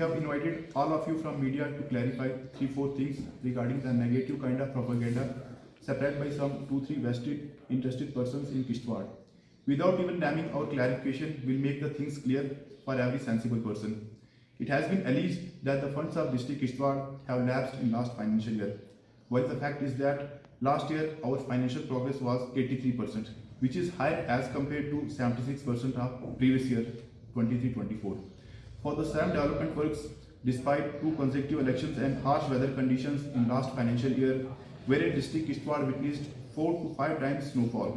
have invited all of you from media to clarify 3-4 things regarding the negative kind of propaganda spread by some 2-3 vested interested persons in Kishtwar. Without even naming our clarification will make the things clear for every sensible person. It has been alleged that the funds of district Kishtwar have lapsed in last financial year, while the fact is that last year our financial progress was 83%, which is higher as compared to 76% of previous year 23-24. For the same development works, despite 2 consecutive elections and harsh weather conditions in last financial year, wherein district Kishtwar witnessed 4 to 5 times snowfall,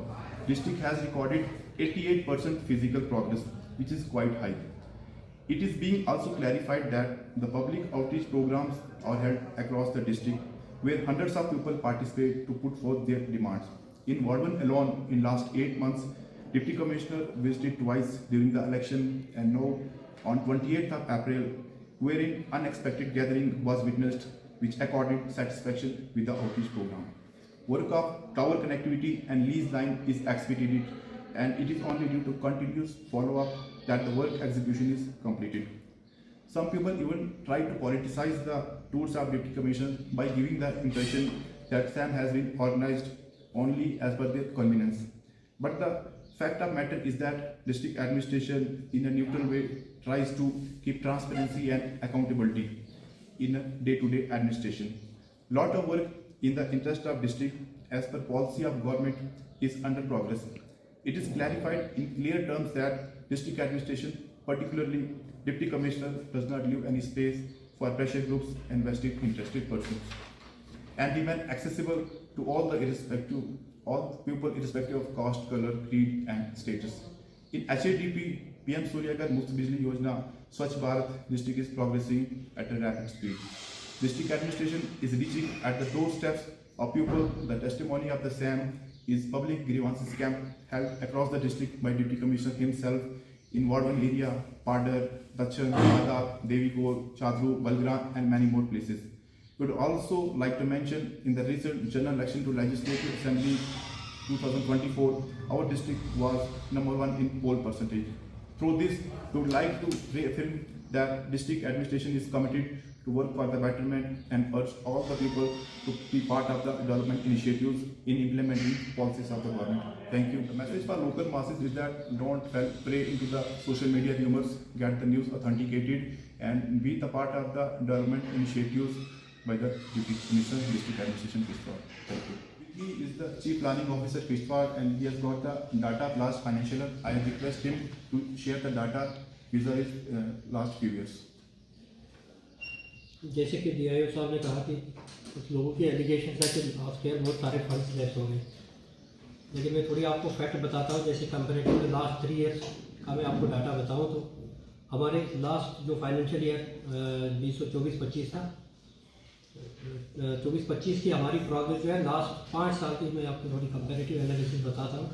district has recorded 88% physical progress, which is quite high. It is being also clarified that the public outreach programs are held across the district, where hundreds of people participate to put forth their demands. In Ward 1 alone, in last 8 months, Deputy Commissioner visited twice during the election and now on 28th of April, wherein unexpected gathering was witnessed, which accorded satisfaction with the outreach program. Work of tower connectivity and lease line is expedited, and it is only due to continuous follow-up that the work execution is completed. Some people even try to politicize the tours of Deputy Commissioner by giving the impression that SAM has been organized only as per their convenience. But the fact of matter is that district administration in a neutral way tries to keep transparency and accountability in a day-to-day administration. Lot of work in the interest of district as per policy of government is under progress. It is clarified in clear terms that district administration, particularly Deputy Commissioner, does not leave any space for pressure groups and vested interested persons, and remain accessible to all people irrespective of caste, color, creed and status. In HADP, PM Surya Ghar Muft Bijli Yojana, Swachh Bharat district is progressing at a rapid speed. District administration is reaching at the doorsteps of people. The testimony of the SAM is public grievances camp held across the district by Deputy Commissioner himself in Ward 1 area, Padar, Dachan, Adab, Devigol, Chadru, Balgram and many more places. We would also like to mention in the recent general election to Legislative Assembly 2024, our district was #1 in poll percentage. Through this, we would like to reaffirm that district administration is committed to work for the betterment and urge all the people to be part of the development initiatives in implementing policies of the government. Thank you. The message for local masses is that don't prey into the social media rumors, get the news authenticated and be the part of the development initiatives by the Deputy Commissioner District Administration Kishtwar. Thank you. He is the Chief Planning Officer Kishtwar and he has got the data of last financial year. I request him to share the data vis-a-vis last few years. जैसे कि DIO साहब ने कहा कि कुछ लोगों की allegation है कि लास्ट ईयर बहुत सारे फंड्स लेस हो गए, लेकिन मैं थोड़ी आपको फैक्ट बताता हूँ। जैसे कंपेरेटिव में लास्ट 3 ईयर्स का मैं आपको डाटा बताऊँ तो हमारे लास्ट जो फाइनेंशियल ईयर 2024-25 था, 24-25 की हमारी प्रोग्रेस जो है लास्ट 5 साल की मैं आपको थोड़ी कंपेरेटिव एनालिसिस बताता हूँ।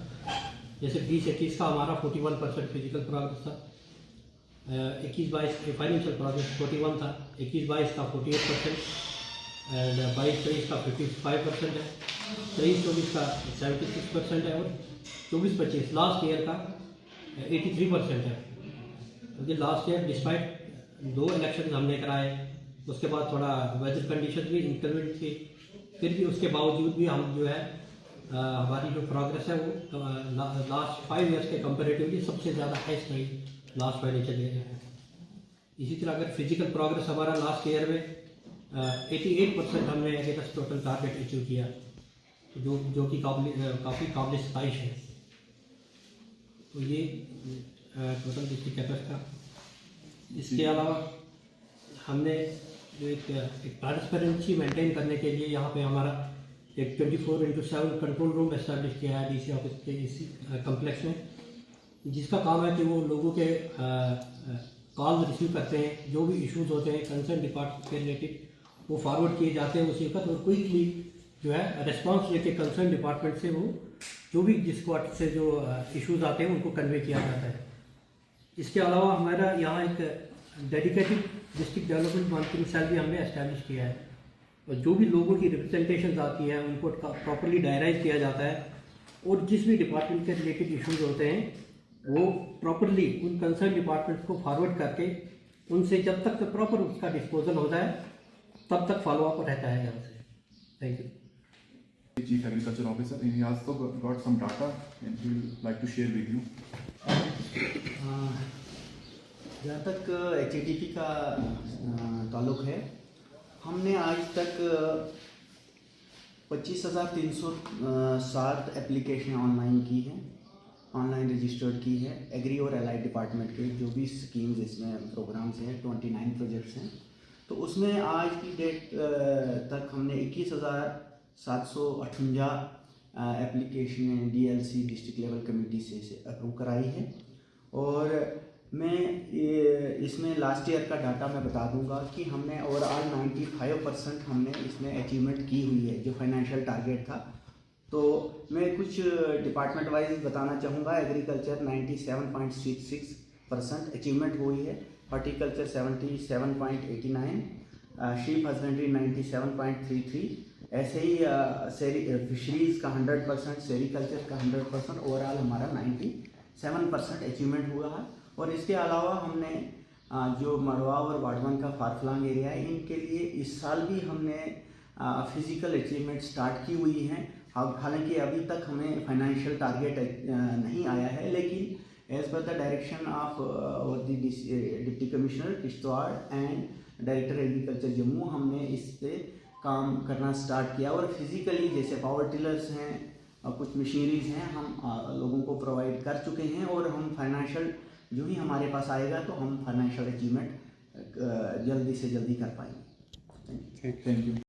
जैसे 20-21 का हमारा 41% फिजिकल प्रोग्रेस था, 21-22 फाइनेंशियल प्रोग्रेस 41 था, 21-22 का 48% एंड 22-23 का 55% है, 23-24 का 76% है और 24-25 लास्ट ईयर का 83% है। क्योंकि लास्ट ईयर डिस्पाइट 2 इलेक्शन हमने कराए, उसके बाद थोड़ा वेदर कंडीशन भी इंटरवेंट थी, फिर भी उसके बावजूद भी हम जो है हमारी जो प्रोग्रेस है वो लास्ट 5 ईयर्स के कंपेरेटिवली सबसे ज़्यादा हाईएस्ट रही लास्ट फाइनेंशियल ईयर है। इसी तरह अगर फिजिकल प्रोग्रेस हमारा लास्ट ईयर में 88% हमने अगेंस्ट टोटल टारगेट अचीव किया, जो कि काफ़ी काबिल सताइश है। तो ये टोटल डिस्ट्रिक्ट कैपेसिटी था। इसके अलावा हमने जो एक ट्रांसपेरेंसी मेंटेन करने के लिए यहाँ पे हमारा एक 24/7 कंट्रोल रूम एस्टैब्लिश किया है DC ऑफिस के इसी कम्प्लेक्स में, जिसका काम है कि वो लोगों के कॉल रिसीव करते हैं, जो भी इश्यूज होते हैं कंसर्न डिपार्टमेंट के रिलेटेड वो फॉरवर्ड किए जाते हैं उसी वक्त, और क्विकली जो है रिस्पांस लेके कंसर्न डिपार्टमेंट से वो जो भी जिस क्वार्टर से जो इश्यूज आते हैं उनको कन्वे किया जाता है। इसके अलावा हमारा यहाँ एक dedicated district development monitoring cell भी हमने एस्टैब्लिश किया है, और जो भी लोगों की रिप्रेजेंटेशन आती है उनको प्रॉपर्ली डायराइज किया जाता है, और जिस भी डिपार्टमेंट के रिलेटेड इश्यूज होते हैं वो प्रॉपर्ली उन कंसर्न डिपार्टमेंट्स को फॉरवर्ड करके उनसे जब तक प्रॉपर उसका डिस्पोजल हो जाए तब तक फॉलोअप रहता है यहाँ से। Thank you. Chief Agriculture Officer, and he also got some data and he will like to share with you. जहाँ तक HADP का ताल्लुक़ है, हमने आज तक 25,307 एप्लीकेशन ऑनलाइन की हैं, ऑनलाइन रजिस्टर्ड की है। एग्री और एलाइड डिपार्टमेंट के जो भी स्कीम्स इसमें प्रोग्राम्स हैं, 29 प्रोजेक्ट्स हैं, तो उसमें आज की डेट तक हमने 21,758 application DLC district level committee से अप्रूव कराई है। और मैं इसमें लास्ट ईयर का डाटा मैं बता दूंगा कि हमने ओवरऑल 95% हमने इसमें अचीवमेंट की हुई है, जो फाइनेंशियल टारगेट था। तो मैं कुछ डिपार्टमेंट वाइज बताना चाहूँगा। एग्रीकल्चर 97.66% अचीवमेंट हुई है, हॉर्टिकल्चर 77.89, शीप हस्बेंड्री 97.33, ऐसे ही फिशरीज़ का 100%, सेरिकल्चर का 100%, ओवरऑल हमारा 97% अचीवमेंट हुआ है। और इसके अलावा हमने जो मड़वा और वाडवन का फारफलांग एरिया है, इनके लिए इस साल भी हमने फिज़िकल अचीवमेंट स्टार्ट की हुई हैं। हालांकि अभी तक हमें फाइनेंशियल टारगेट नहीं आया है, लेकिन as per the direction of the deputy commissioner Kishtwar and director agriculture Jammu, हमने इस पे काम करना स्टार्ट किया। और फिज़िकली जैसे पावर टिलर्स हैं और कुछ मशीनरीज हैं, हम लोगों को प्रोवाइड कर चुके हैं। और हम फाइनेंशियल जो ही हमारे पास आएगा तो हम फाइनेंशियल अचीवमेंट जल्दी से जल्दी कर पाएंगे। Thank you.